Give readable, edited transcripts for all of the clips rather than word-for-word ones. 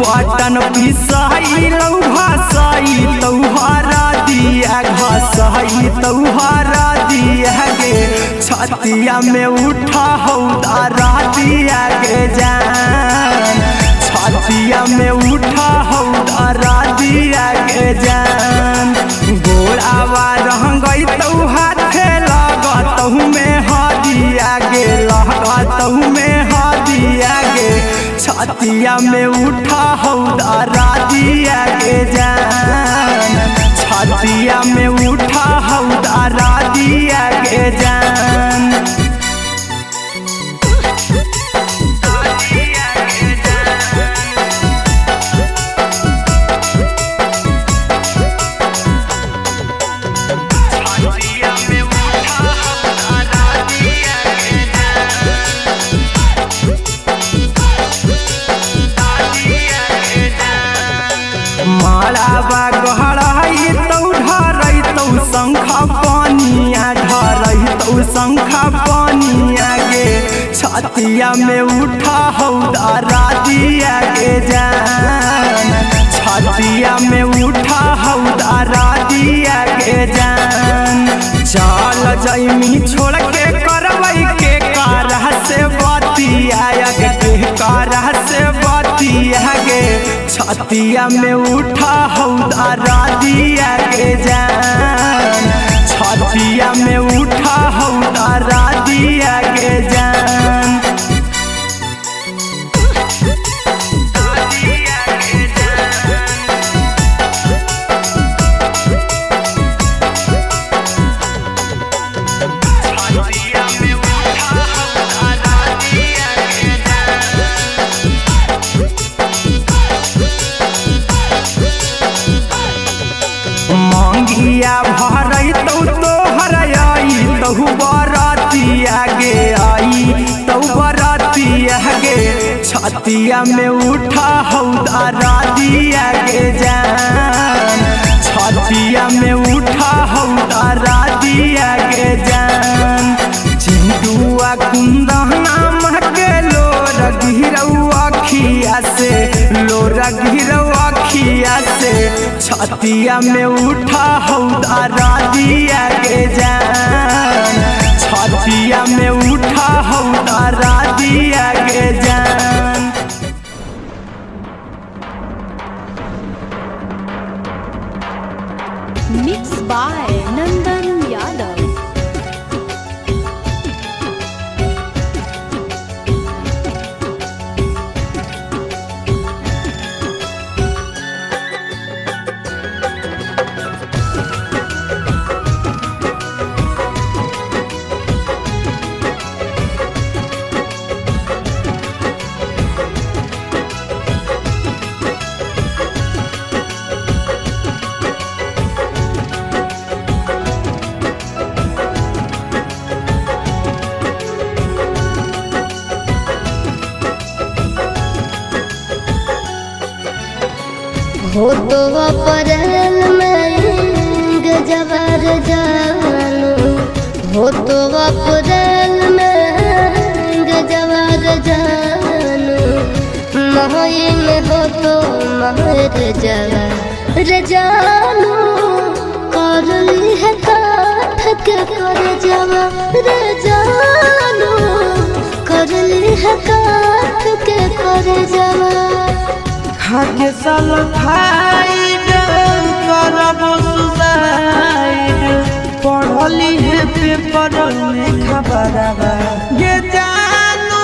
Button पिसाई भाषाई तौहारा दिया घसाई तौहारा दिया गे छतिया में उठा हौदारा दिया गे जान छतिया में उठा हौदारा दिया गे जान गोड़ावा रह गई तौ हाथे लगतहु में हदिया गे लगतहु में हदिया गे छतिया में उठा हौदारा दिया गे जान छतिया में उठा हौदारा दिया गे जान मालाबा गहराई तौ ढरई तौ शंखा पानिया ढरई तौ शंखा पानिया गे छतिया में उठा हौदारा दिया गे जान छतिया में उठा हौदारा दिया गे जान चल जैमी छोड़ के करवई के कारह से बतिया के कारह से बतिया गे छतिया में उठा हौदारा दिया गे जान छतिया में उठा हौदारा दिया गे जान मंगिया भरई तौ तोहर आई तहु बरातिया गे आई तौ बरातिया गे छतिया में उठा हौदारा दिया गे जान छतिया में उठा हौदारा दिया गे जान चिंटुआ कुंदना महके लोर गिरौआ खिया से लोर गिरौआ खिया से छतिया में उठा हौदारा दिया गे जान छतिया में उठा हौदारा दिया गे जान मिक्स बाय नंदन यादव। हो तो अप्रैल में गजबर जानू हो तो अप्रैल में गजबर जानू मई में हो तो महर जवर जानू कर ली है काठ के कर जवर जानू कर ली है काठ के कर जवर खाके सल्फाइड करब सुसाइड पढ़ली है पेपर में खबरवा ये जानू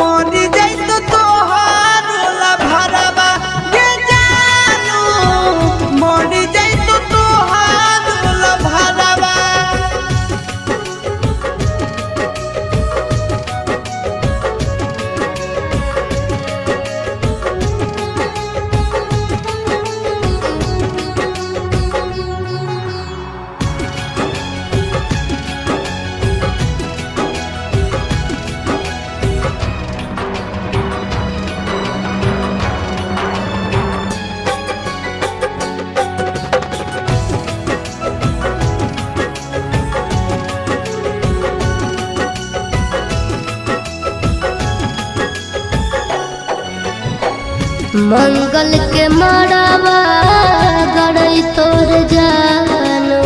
मरी जाई तो तोहार ला भरवा ये जानू मरी जाई तो तोहार ला भरवा मंगल के मड़ावा गड़ई तोर जानो,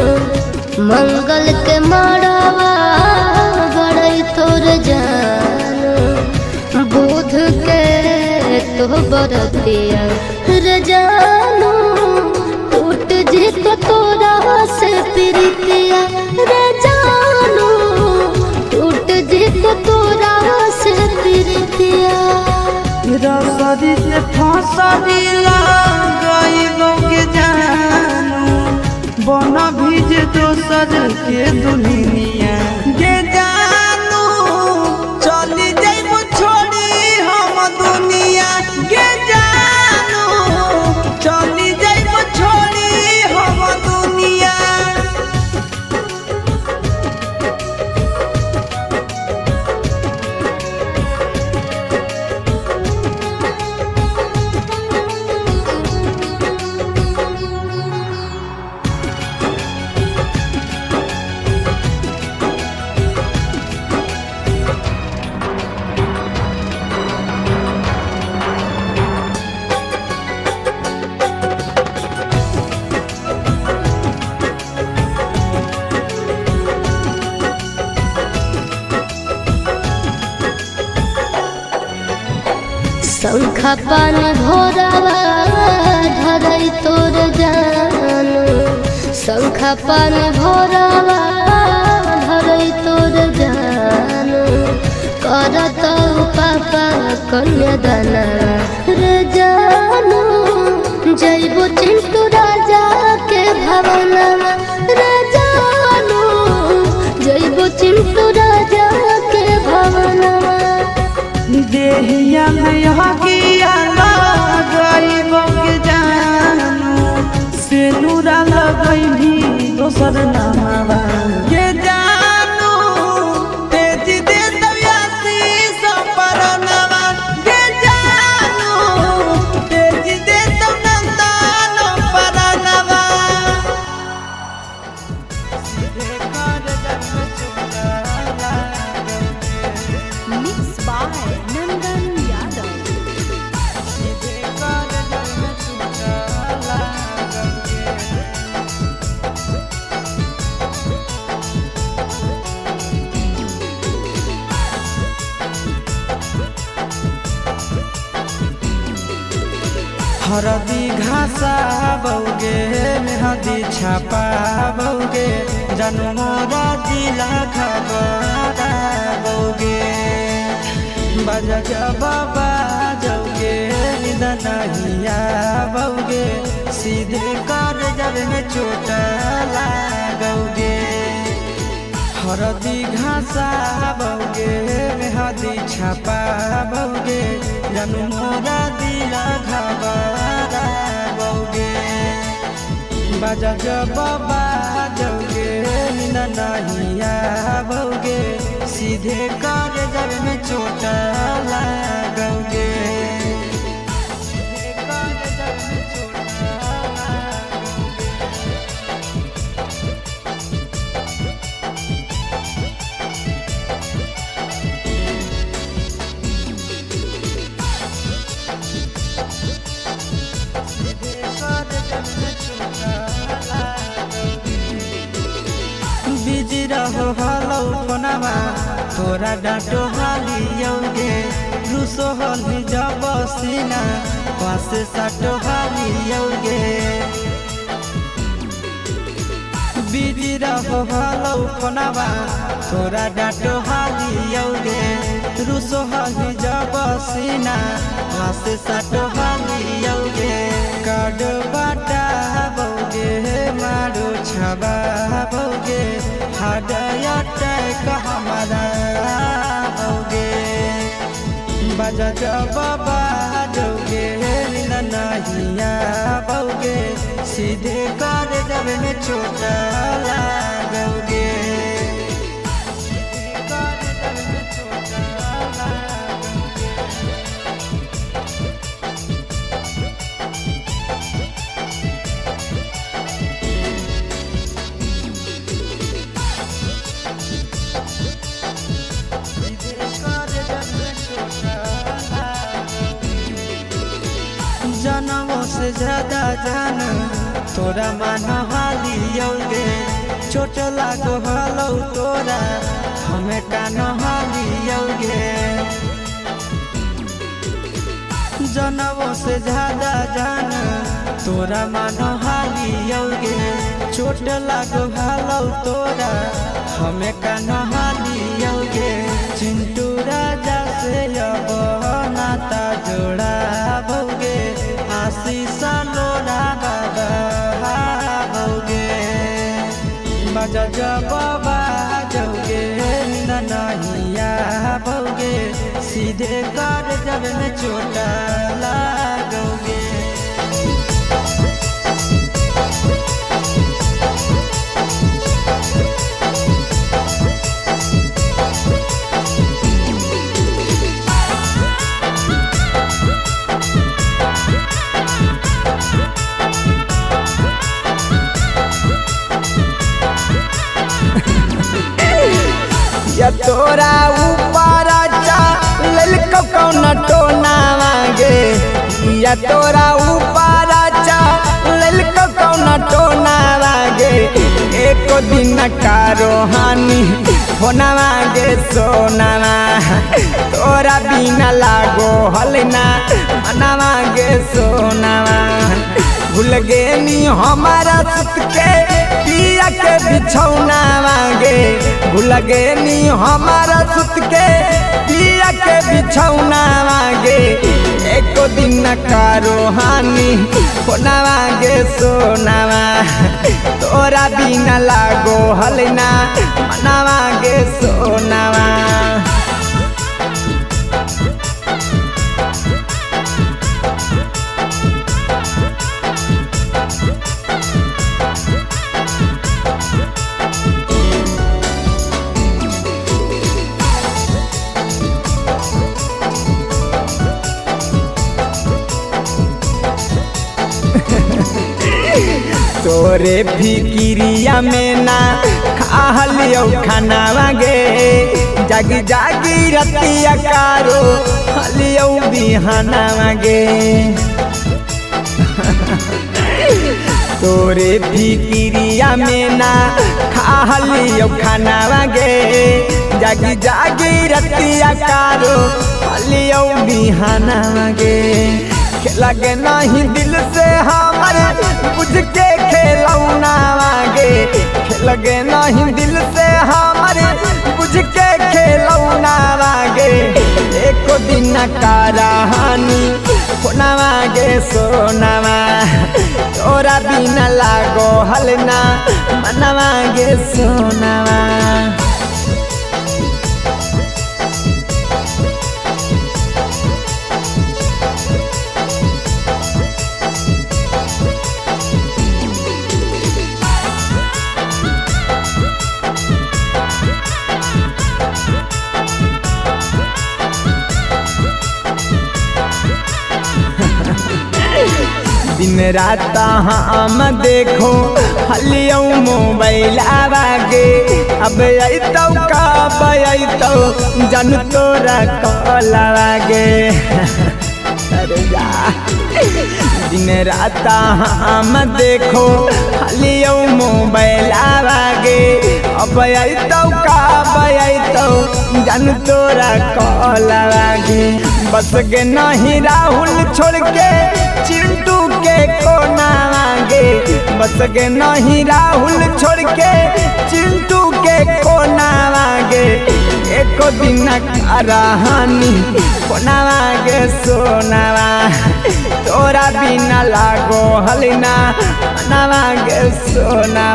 मंगल के मड़ावा गड़ई तोर जानो, बुध के तो बरतिया रे जानो, टूट जी तो तोरा से प्रीतिया रे जानो, टूट जी तो तोरा से प्रीतिया। रसरी से फसरी गईबो के जानू, बन भीज दोसर के दुनिया के जानू, चली जाइबो छोड़ी हम दुनिया के जानू, चली जाइबो छोड़ी हम दुनिया। शंखा पानी भोरावा धरई तोर जानो, शंखा पानी भोरावा धरई तोर जानो, करत पापा कन्यादाना रे जानो, जइबो चिंटू राजा के भवनवा रे जानो, जइबो चिंटू राजा के भवनवा। देहिया में हकिया गईबो के जानू, सेनुरा लगई दोसर नामवा के जानू, तेज दे दयासी सपरनवा के जानू, तेज दे नंदन परनवा। Mixed by Nandan Yadav. हरदी घासा बौगे मेहदी छापा बौगे, जनमोरा जिला खबरा बौगे, बजा बाबा जौगे निदनहिया बौगे, सीधे कर जब में चोट लागोगे। हरदी घासा बौगे मेहदी छापा बौगे, जनमोरा दिला घबरा बौगे, बजा बाबा जौगे नहिया बौगे, सीधे कर जब में चोट लागोगे। बिजी रहो हलो फोनमा तोरा डांटो हालियोगे, रूसो हली जब सीना पास साटो हालियोगे। बिजी रहो हलो फोनमा तोरा डांटो हालियोगे, रूसो हली जब सीना पास साटो हालियोगे। काड बाटा बौगे मारो छबा बौगे, हाडया टैक हमारा बौगे, बजा बाबा जौगे नहिया बौगे, सीधे कर जब में चोट लागोगे। जनमों से ज्यादा जान तोरा मान हालियोगे चोट लागो हलो तोरा हमें कान हालियोगे जनमों से ज्यादा जान तोरा मान हालियोगे चोट लागो हलो तोरा हमें कान हालियोगे चिंटू राजा से अब नाता जोड़ा भोगे आशीष लोड़ा बाबा भोगे बजा बाबा जोगे ननहिया भोगे सीधे कर जब में चोटा लागोगे। या तोरा ऊपर ललको कौन टोना मांगे या तोरा ऊपर ललको कौन टोना मांगे एक दिन का रोहानी होना मांगे सोना तोरा बिना लागो हलना मना मांगे सोना भूल गे नी हमारा सुत के पिया के बिछौना मांगे भूल गे नी हमारा सुत के पिया के बिछौना मांगे एक दिन का रोहानी होना मांगे सोना तोरा बिना लागो हलना मना मांगे सोना। तोरे फिकिरिया में ना खालियो खाना मांगे जागी जागी रतिया कारो हलियो बिहाना मांगे तोरे फिकिरिया में ना खालियो खाना मांगे जागी जागी रतिया कारो हलियो बिहाना मांगे लगे नहीं दिल से हमारे बुझ के खेलौना मांगे लगे नहीं दिल से हमारे बुझ के खेलौना मांगे एक दिन का रहानी होना मांगे सोना तोरा बिना लागो हलना मना मांगे सोना। दिन रात हम देखो हलियो मोबाइल आवागे अब अतो कब अतो जन तोरा कॉल आवागे अरे जा दिन रात हम देखो हलियो मोबाइल आवागे अब अतो कब अतो जन तोरा कॉल आवागे बस के नहीं राहुल छोड़ के चिंटू के कोना मांगे बस के नहीं राहुल छोड़ के चिंटू के कोना मांगे एक दिन का रहानी कोना मांगे सोना तोरा बिना लागो हलना मना मांगे सोना।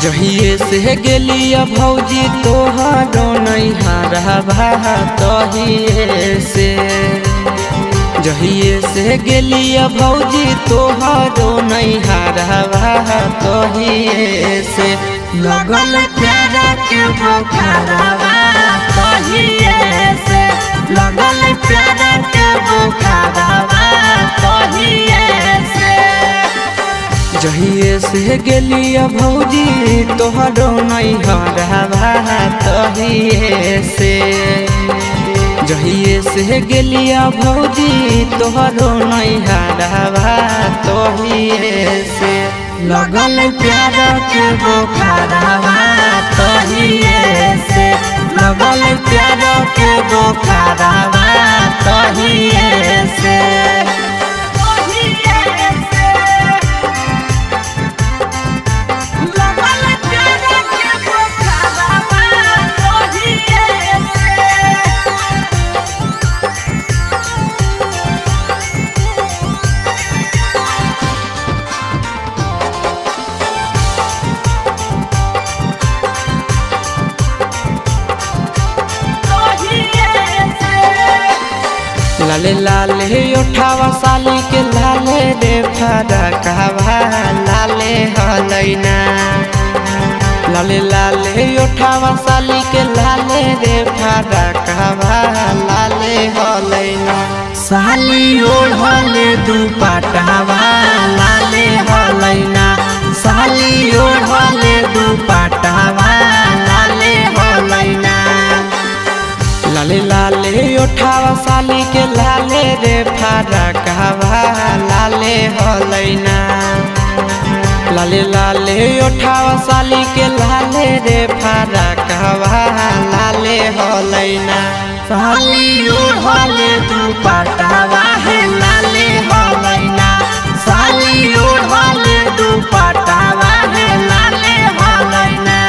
जहिए से गेलिया भौजी तोहारो नैहरवा तहिए से जहिए से गेलिया भौजी तोहारो नैहरवा तोहिए से लगल प्यारा के बुखारवा तोहिए से लगल प्यारा के बुखारवा तोहिए से जहिए से गेलिया भौजी तोहरो नैहरवा तोहिए से जहिए से गेलिया भौजी तोहरो नैहरवा तोहिए से लगल प्यार के बुखारवा तोहिए से लगल प्यार के बुखारवा तोहिए से लाले लाले उठावा साली के लाले रे फरकवा लाले हलैना लाले लाले उठावा साली के लाले रे फरकवा लाले हलैना साली ओढ़ले दुपट्टावा लाले हलैना साली ओढ़ले दुपट्टावा लाले हलैना लाले लाले उठावा साली के लाले रे फरकवा लाले हलैना लाले लाले उठावा साली के लाले रे फरकवा लाले हलैना साली ओढ़ले दुपट्टावा है लाले हलैना साली ओढ़ले दुपट्टावा है लाले हलैना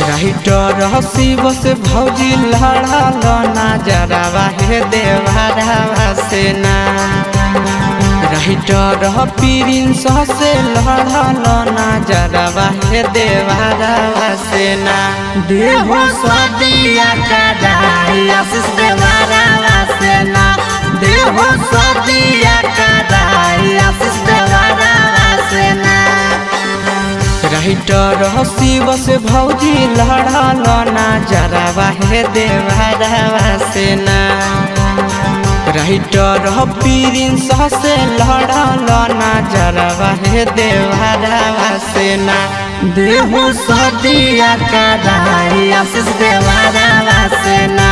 राइटर हसीब से भौजी लड़ल नजरवा हे देवरवा से ना राइटर प्रिंस से लड़ल नजरवा हे देवरवा से ना देहो सदिया कदाई आशीष देवरवा से ना देहो सदिया कदाई आशीष देवरवा से ना राइटर हसीब से भौजी लड़ल नजरवा हे देवरवा से ना राइटर प्रिंस से लड़ल नजरवा हे देवरवा से ना देहो सदिया कदाई आशीष देवरवा से ना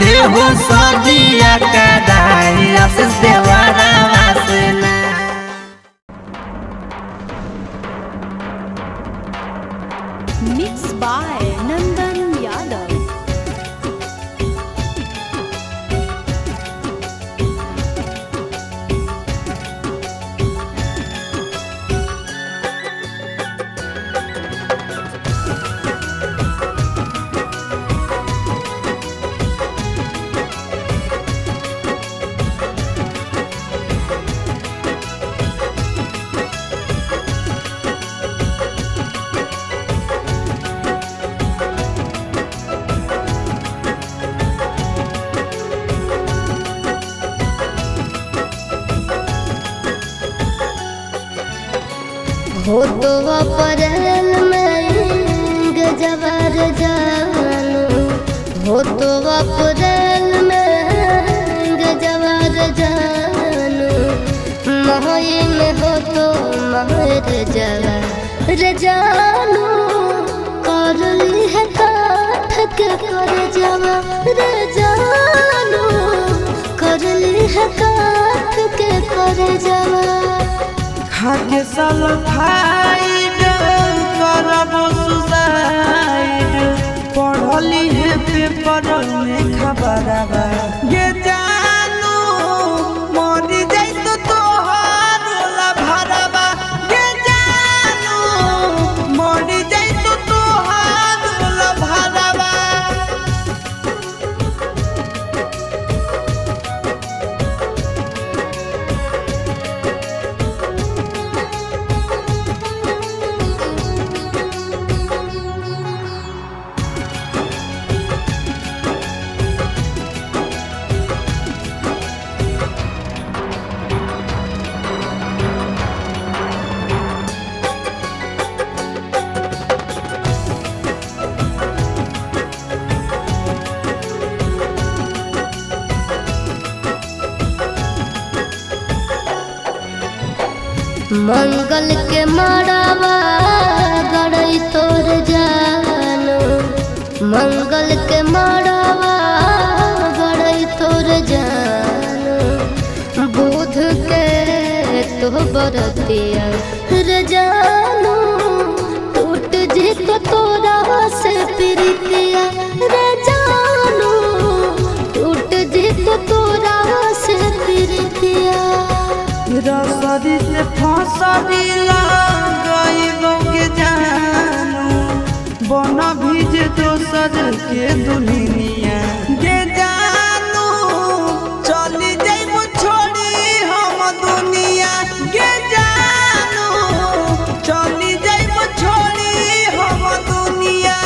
देहो सदिया कदाई आशीष देवरवा से ना। Mixed by Nandan Yadav. हो तो अप्रैल में गजबर जानू हो तो अप्रैल में गजबर जानू मई में हो तो महर जवार जानू कर ली है काठ के कर जवार जानू कर ली है काठ के कर जवार खाके सल्फाइड करब सुसाइड पढ़ली है पेपर में खबरवा ये जानू मरी जाई तो तोहार ला भरवा ये जानू मरी जाई तो मंगल के मड़ावा गड़ई तोर जानो, मंगल के मड़ावा गड़ई तोर जानो, बुध के तो बरतिया रे जानो, टूट जी तो तोरा से प्रीतिया रे जानो, टूट जी तो तोरा से प्रीतिया। रसरी से फसरी लगाइबो के जानू, बना भीज दोसर के दुल्हनिया गे जानू, चली जाइबो छोड़ी हम दुनिया गे जानू, चली जाइबो छोड़ी हम दुनिया।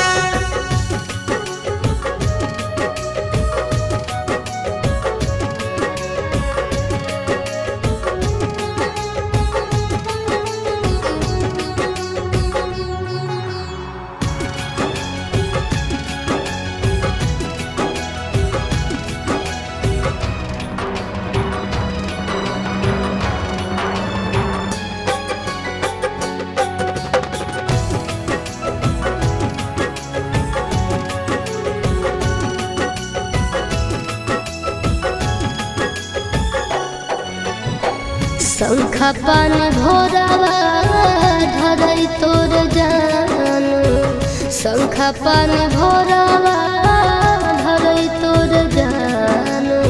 शंखा पानी भोरावा धरई तोर जानो, शंखा पानी भोरावा धरई तोर जानो,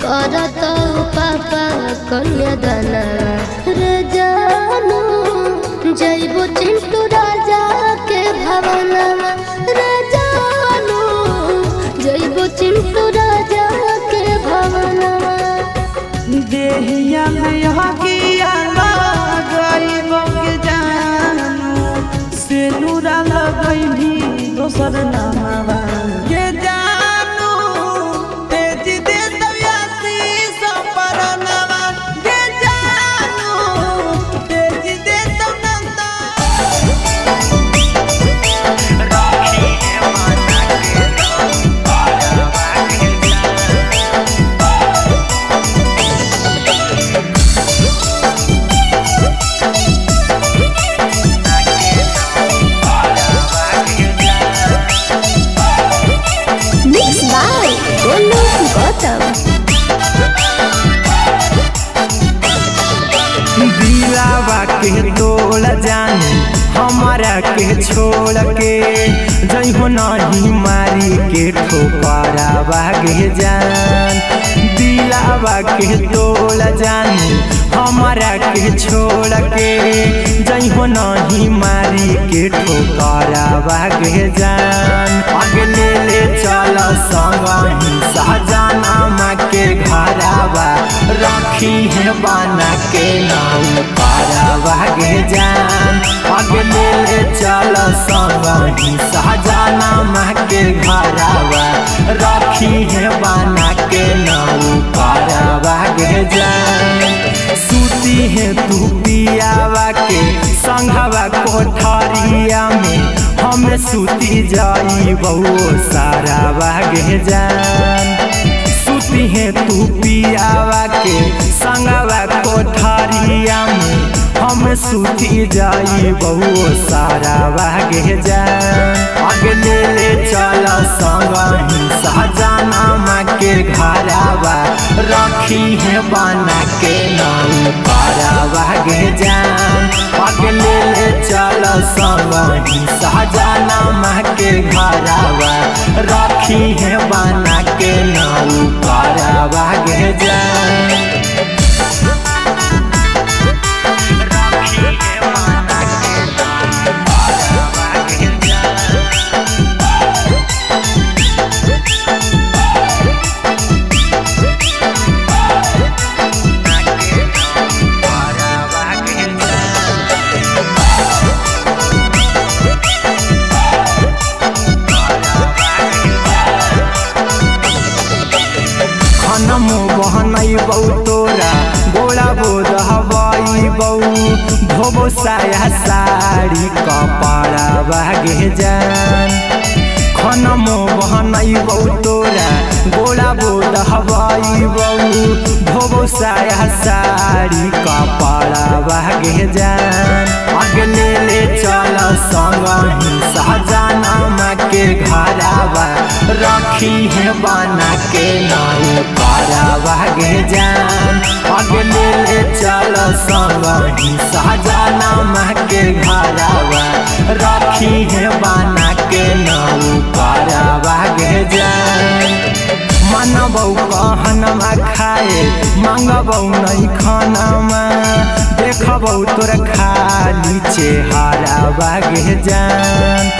करत पापा कन्यादाना रे जानो, जइबो चिंटू राजा के भवनवा रे जानो, जइबो चिंटू राजा के भवनवा। देहिया में हकिया लगाइबो के जानू, सेनुरा लगैली दोसर नामवा के जानू, तेज दे दयासी सपरनवा के जानू, तेज दे दनंदा राखी माना के पारवा के Mixed by Golu Gautam. दिलावा के तोड़ जानी हमारा के छोड़ के, जइहो नहीं मारी के ठोकरावा के जान, दिलावा के तोड़ जानी हमारा के छोड़ के, जइहो नहीं मारी के ठोकरावा के जान। आगे ले चल संगही सहजनामा के घरावा, राखी है बना के नाम पारावा गे जान। आगे ले चल संगही सहजनामा के घरावा, राखी है बना के नाम पारावा गे जान। सूती है तू पियावा के संघवा कोठरिया में, हमें सूती जाई बहु सारा बागे जान। सूती है तू पियावा के संगवा कोठरिया में, हमें सूती जाई बहु सारा बागे जान। आगे ले चल संगही सहजनामा के घरावा, राखी है बना के नाम पारावा गे जान। आगे ले चल संगही सहजनामा के घरावा, राखी है बना के नाम पारावा गे जान। तोरा गोला बोध हवाई बऊ, धोबो साया साड़ी कपड़ा बागे जान। मन मोहनैबौ तोरा गोला बोध हवाईबौ धोबौ साया साड़ी कपड़ा भागे जान अगले ले चल संग ही सहजनमा के घरावा रखी है बना के नाउ पारा भागे जान अगले ले चल संग ही सहजनमा के घरावा रखी है बना के नाउ पारा भागे जान मनबौ कहनमा खाए मांगबौ नहीं खानामा देखबौ तोर खाली चेहरा भागे जान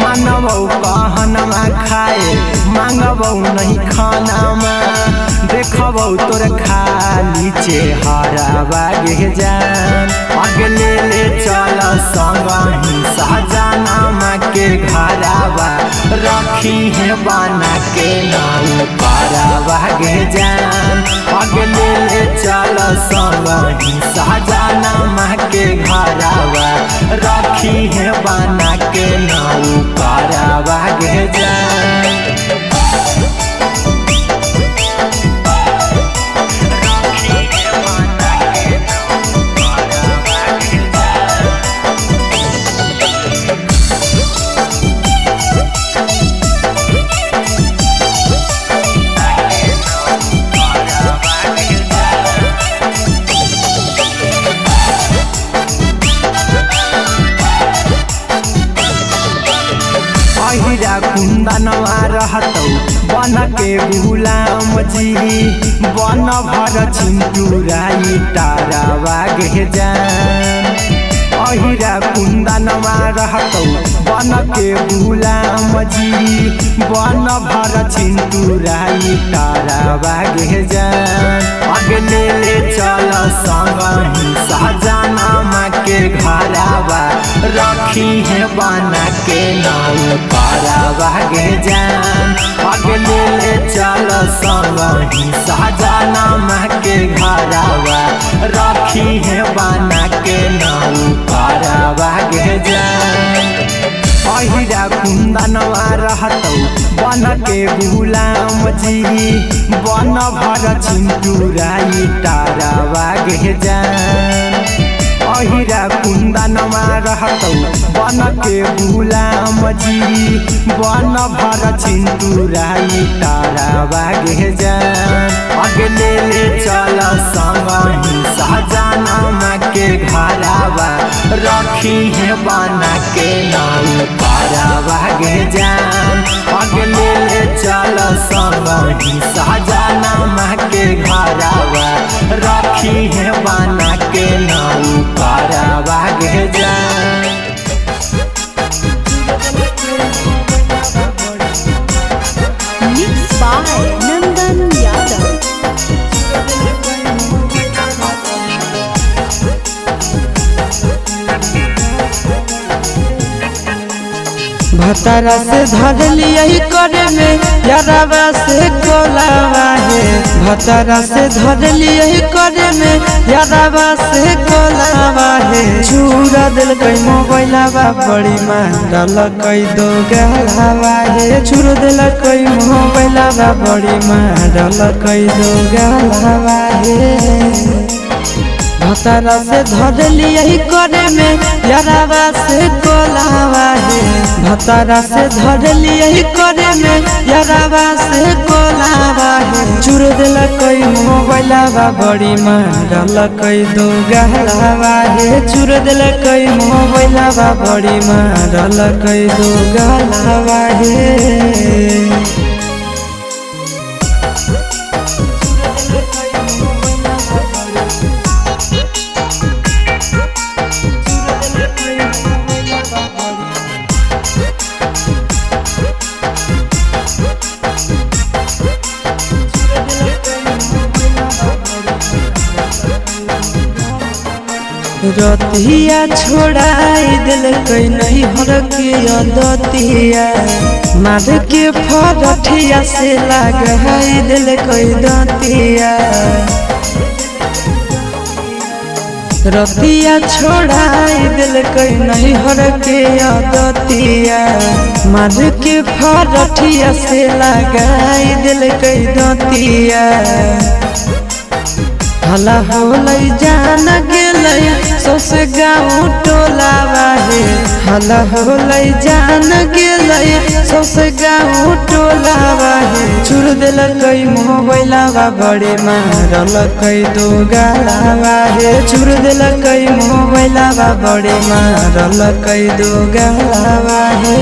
मनबौ कहनमा खाए मांगबौ नहीं खानामा देखबौ तोर खाली चेहरा भागे जान अगले ले चल संग ही सहजनमा के घरावा रखी है बना के नाउ पारा भागे जान अगले ले चल संग ही सहजनमा के घरावा रखी है बना के नाउ पारा भागे जान अहिरा कुंदनवा रहतौ बन के गुलाम जी बन भर चिंटूराई तारा भागे जान अहिरा कुंदनवा रहतौ बन के गुलाम जी बन भर चिंटूराई तारा भागे जान अगले ले चल संग ही सहजनमा के घरावा रखी है बना के नाउ पारा भागे जान अगले ले चल संग ही सहजनमा के घरावा रखी है बना के नाउ पारा भागे जान अहिरा कुंदनवा रहतौ बन के गुलाम जी बन भर चिंटूराई तारा भागे जान अहिरा कुंदनवा रहतौ बन के गुलाम जी बन भर चिंटूराई तारा भागे जान अगले ले चल संग ही सहजनमा के घरावा रखी है बना के नाउ पारा भागे जान अगले ले चल संग ही सहजनमा के घरावा रखी है बना के नाउ पारा भागे जान Mixed by Nandan Yadav. भतारा से धर लिया करे में यारावा से कोलावा है भतारा से धर लिया करे में यारावा से कोलावा है चूरा दिल कई मोबाइलावा बड़ी मांडल कई दो गलावा है चूर दिल कई मोबाइलावा बड़ी मांडल कई दो गलावा है भतारा से धर लिया करे में यारावा से कोलावा है भतारा से धर लिया करे में यारावा से कोलावा है चूर दिल कई मोबाइलावा बड़ी मांडल कई दो गलावा है चूर दिल कई मोबाइलावा बड़ी मांडल कई दो गलावा है रतिया छोड़ाई दिल कई नहीं हर के दतिया मार के फरठिया से लगाई दिल कई दतिया रतिया छोड़ाई दिल कई नहीं हर के दतिया मार के फरठिया से लगाई दिल कई दतिया हला होलै जान गेलै सौसे गाँव टोला बाहे हला होलै जान गेलै सौसे गाँव टोला बाहे छुड़ देलकै मोबाइलवा बड़े मारलकै दो गाला बाहे छुड़ देलकै मोबाइलवा बड़े मारलकै दो गाला बाहे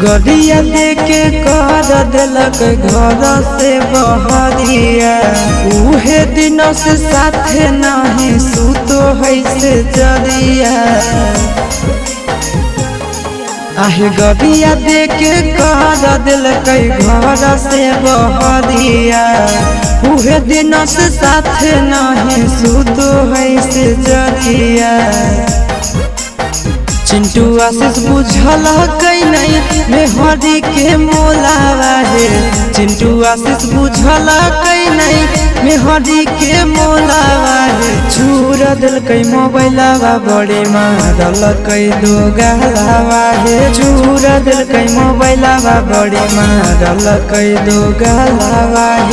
गड़िया देके कर दिलक घर से बहरिया उहे दिनों से साथे नहीं सुतो है से जरिया आहे गड़िया देके कर दिलक घर से बहरिया उहे दिनों से साथे नहीं सुतो है से जरिया चिंटू आशीष बुझल कई नहीं मेहरी के मोलावा है चिंटू आशीष बुझल कई नहीं मेहरी के मोलावा है छुड़ दिलकै मोबाइलवा बड़े मारलकै दो गालावा है छुड़ दिलकै मोबाइलवा बड़े मारलकै दो गालावा है।